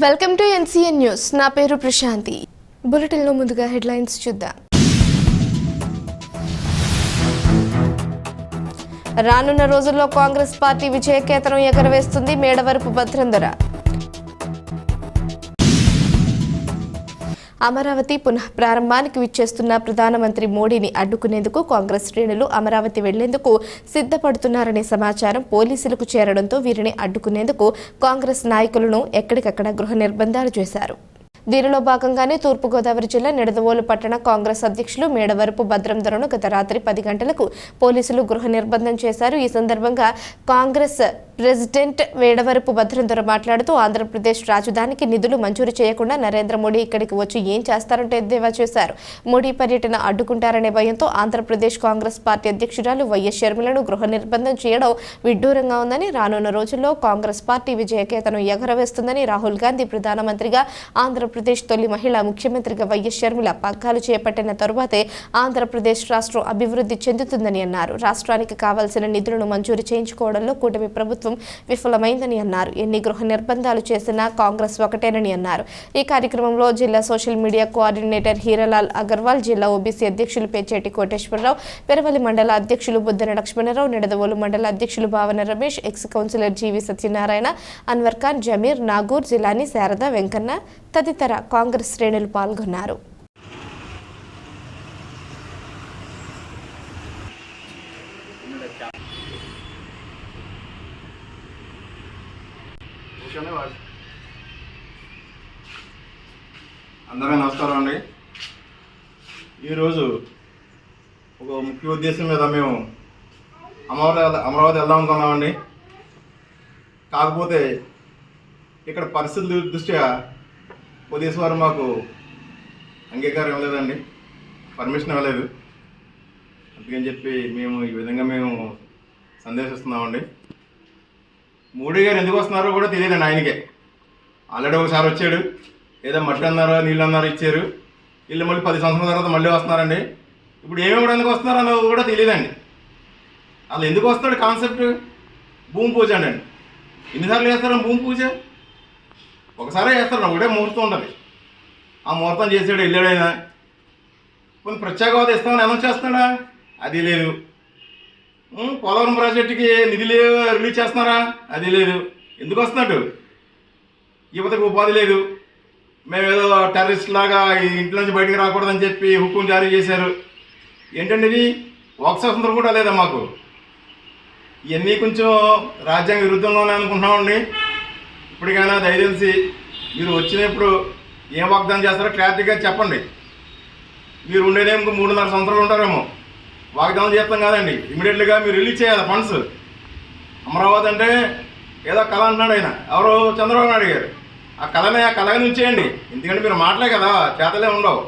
Welcome to NCN news. నా పేరు ప్రశాంతి. బులెటిన్లో ముందుగా హెడ్లైన్స్ చూద్దాం. రానున్న రోజుల్లో కాంగ్రెస్ పార్టీ విజయకేతనం ఎగరవేస్తుంది మేడవరపు భద్రందర. అమరావతి పునః ప్రారంభానికి విచ్చేస్తున్న ప్రధానమంత్రి మోడీని అడ్డుకునేందుకు కాంగ్రెస్ శ్రేణులు అమరావతి వెళ్లేందుకు సిద్ధపడుతున్నారనే సమాచారం పోలీసులకు చేరడంతో వీరిని అడ్డుకునేందుకు కాంగ్రెస్ నాయకులను ఎక్కడికక్కడ గృహ నిర్బంధాలు చేశారు. దీనిలో భాగంగానే తూర్పుగోదావరి జిల్లా నిడదవోలు పట్టణ కాంగ్రెస్ అధ్యక్షులు మేడవరపు భద్రందరను గత రాత్రి 10 గంటలకు పోలీసులు గృహ నిర్బంధం చేశారు. ఈ సందర్భంగా కాంగ్రెస్ ప్రెసిడెంట్ మేడవరపు భద్రందర మాట్లాడుతూ ఆంధ్రప్రదేశ్ రాజధానికి నిధులు మంజూరు చేయకుండా నరేంద్ర మోడీ ఇక్కడికి వచ్చి ఏం చేస్తారంటే ఎద్దేవా చేశారు. మోడీ పర్యటన అడ్డుకుంటారనే భయంతో ఆంధ్రప్రదేశ్ కాంగ్రెస్ పార్టీ అధ్యక్షురాలు వైఎస్ షర్మిలను గృహ నిర్బంధం చేయడం విడ్డూరంగా ఉందని, రానున్న రోజుల్లో కాంగ్రెస్ పార్టీ విజయకేతనం ఎగరవేస్తుందని, రాహుల్ గాంధీ ప్రధానమంత్రిగా, ఆంధ్రప్రదేశ్ తొలి మహిళా ముఖ్యమంత్రిగా వైఎస్ షర్మిల పగ్గాలు చేపట్టిన తరువాతే ఆంధ్రప్రదేశ్ రాష్ట్రం అభివృద్ధి చెందుతుందని అన్నారు. రాష్ట్రానికి కావాల్సిన నిధులను మంజూరు చేయించుకోవడంలో కూటమి ప్రభుత్వం విఫలమైందని అన్నారు. ఎన్ని గృహ నిర్బంధాలు చేసినా కాంగ్రెస్ ఒకటేనని అన్నారు. ఈ కార్యక్రమంలో జిల్లా social media coordinator Hiralal Agarwal, జిల్లా ఓబీసీ అధ్యక్షులు పేచేటి కోటేశ్వరరావు, పెరవలి మండల అధ్యక్షులు బుద్దన లక్ష్మణరావు, నిడదవోలు మండల అధ్యక్షులు భావన రమేష్, ఎక్స్ కౌన్సిలర్ జీవి సత్యనారాయణ, అన్వర్ ఖాన్, జమీర్, నాగూర్, జిలానీ, శారద, వెంకన్న తదితర కాంగ్రెస్ శ్రేణులు పాల్గొన్నారు. అందరికీ నమస్కారం అండి. ఈరోజు ఒక ముఖ్య ఉద్దేశం మీద మేము అమరావతి వెళ్దాం అనుకున్నామండి. కాకపోతే ఇక్కడ పరిస్థితుల దృష్ట్యా పోలీసు వారు మాకు అంగీకారం ఇవ్వలేదండి, పర్మిషన్ ఇవ్వలేదు. అందుకని చెప్పి మేము ఈ విధంగా సందేశిస్తున్నామండి. మోడీ గారు ఎందుకు వస్తున్నారో కూడా తెలియదండి ఆయనకే. ఆల్రెడీ ఒకసారి వచ్చాడు, ఏదో మట్టి అన్నారో నీళ్ళు అన్నారో ఇచ్చారు. వీళ్ళు మళ్ళీ 10 సంవత్సరాల తర్వాత మళ్ళీ వస్తున్నారండి. ఇప్పుడు ఏమేమి ఎందుకు వస్తున్నారు అన్నది కూడా తెలియదండి. అసలు ఎందుకు వస్తాడు కాన్సెప్ట్? భూమి పూజ అండి. ఎన్నిసార్లు చేస్తారు భూమి పూజ? ఒకసారే చేస్తారు, ఒకటే ముహూర్తం ఉంటుంది. ఆ ముహూర్తం చేసాడు, వెళ్ళాడు ఆయన. కొన్ని ప్రత్యేక హోదా ఇస్తామని అనౌన్స్ చేస్తున్నాడా? అది లేదు. పోలవరం ప్రాజెక్టుకి నిధులు రిలీజ్ చేస్తున్నారా? అది లేదు. ఎందుకు వస్తున్నాడు? యువతకు ఉపాధి లేదు. మేమేదో టెర్రరిస్ట్ లాగా ఇంట్లో నుంచి బయటకు రాకూడదని చెప్పి హుకుం జారీ చేశారు. ఏంటండి ఇది? వాక్ స్వాతంత్రం కూడా లేదా మాకు? ఇవన్నీ కొంచెం రాజ్యాంగ విరుద్ధంగానే అనుకుంటున్నామండి. ఇప్పటికైనా దయచేసి మీరు వచ్చినప్పుడు ఏం వాగ్దానం చేస్తారో క్లారిటీగా చెప్పండి. మీరు ఉండేదేమో 3.5 సంవత్సరాలు ఉంటారేమో. వాగ్దానం చేస్తాం కాదండి, ఇమీడియట్గా మీరు రిలీజ్ చేయాలి ఫండ్స్. అమరావతి అంటే ఏదో కళ అంటున్నాడు ఆయన, ఎవరు? చంద్రబాబు నాయుడు గారు. ఆ కళగా నుంచేయండి, ఎందుకంటే మీరు మాటలే కదా, చేతలే ఉండవు.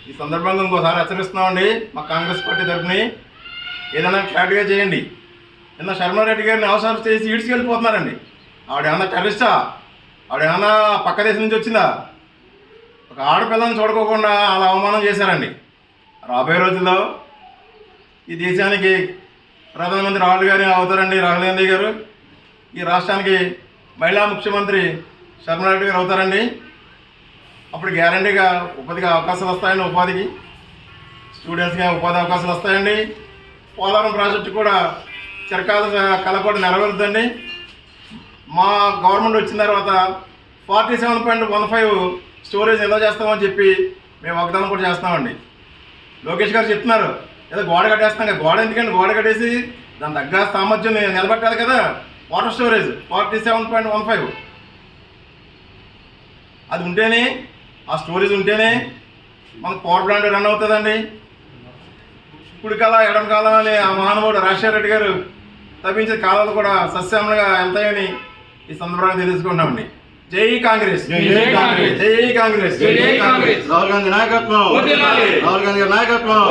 ఈ సందర్భంగా ఇంకోసారి హెచ్చరిస్తున్నామండి మా కాంగ్రెస్ పార్టీ తరఫుని, ఏదైనా క్లారిటీగా చేయండి. నిన్న శర్మారెడ్డి గారిని అవసరం చేసి ఈడ్చుకెళ్ళిపోతున్నారండి. ఆవిడేమన్నా టెర్రరిస్టా? ఆవిడేమన్నా పక్క దేశం నుంచి వచ్చిందా? ఒక ఆడపిల్లని చూడకోకుండా అలా అవమానం చేశారండి. రాబోయే రోజుల్లో ఈ దేశానికి ప్రధానమంత్రి రాహుల్ గారు అవుతారండి, రాహుల్ గాంధీ గారు. ఈ రాష్ట్రానికి మహిళా ముఖ్యమంత్రి శర్మారెడ్డి గారు అవుతారండి. అప్పుడు గ్యారంటీగా ఉపాధికి అవకాశాలు వస్తాయండి, ఉపాధికి స్టూడెంట్స్గా ఉపాధి అవకాశాలు వస్తాయండి. పోలవరం ప్రాజెక్టు కూడా చిరకాల కళ కూడా నెరవేరుద్దండి. మా గవర్నమెంట్ వచ్చిన తర్వాత 47.15 స్టోరేజ్ నిల్వ చేస్తామని చెప్పి మేము వాగ్దానం కూడా చేస్తామండి. లోకేష్ గారు చెప్తున్నారు ఏదో గోడ కట్టేస్తాం కదా. గోడ ఎందుకంటే గోడ కట్టేసి దాని తగ్గ సామర్థ్యం నిలబెట్టాలి కదా. వాటర్ స్టోరేజ్ 47.15 అది ఉంటేనే, ఆ స్టోరేజ్ ఉంటేనే మనకు పవర్ ప్లాంట్ రన్ అవుతుందండి. ఇప్పుడు కాల ఎడం కాలం అని ఆ మహానుభావుడు రాజశేఖర రెడ్డి గారు తప్పించే కాలాలు కూడా సస్యామలుగా వెళ్తాయని ఈ సందర్భంగా తెలుసుకుంటామండి. జై కాంగ్రెస్, జై కాంగ్రెస్, జై కాంగ్రెస్, జై కాంగ్రెస్. రాహుల్ గాంధీ నాయకత్వం, రాహుల్ గాంధీ గారి నాయకత్వం,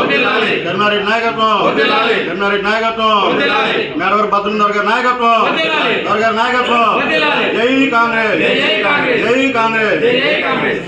కరుణారెడ్డి నాయకత్వం, కరుణారెడ్డి నాయకత్వం, మేడవరపు భద్రందర్ గారి నాయకత్వం, గారి నాయకత్వం. జై కాంగ్రెస్, జై కాంగ్రెస్, జై కాంగ్రెస్.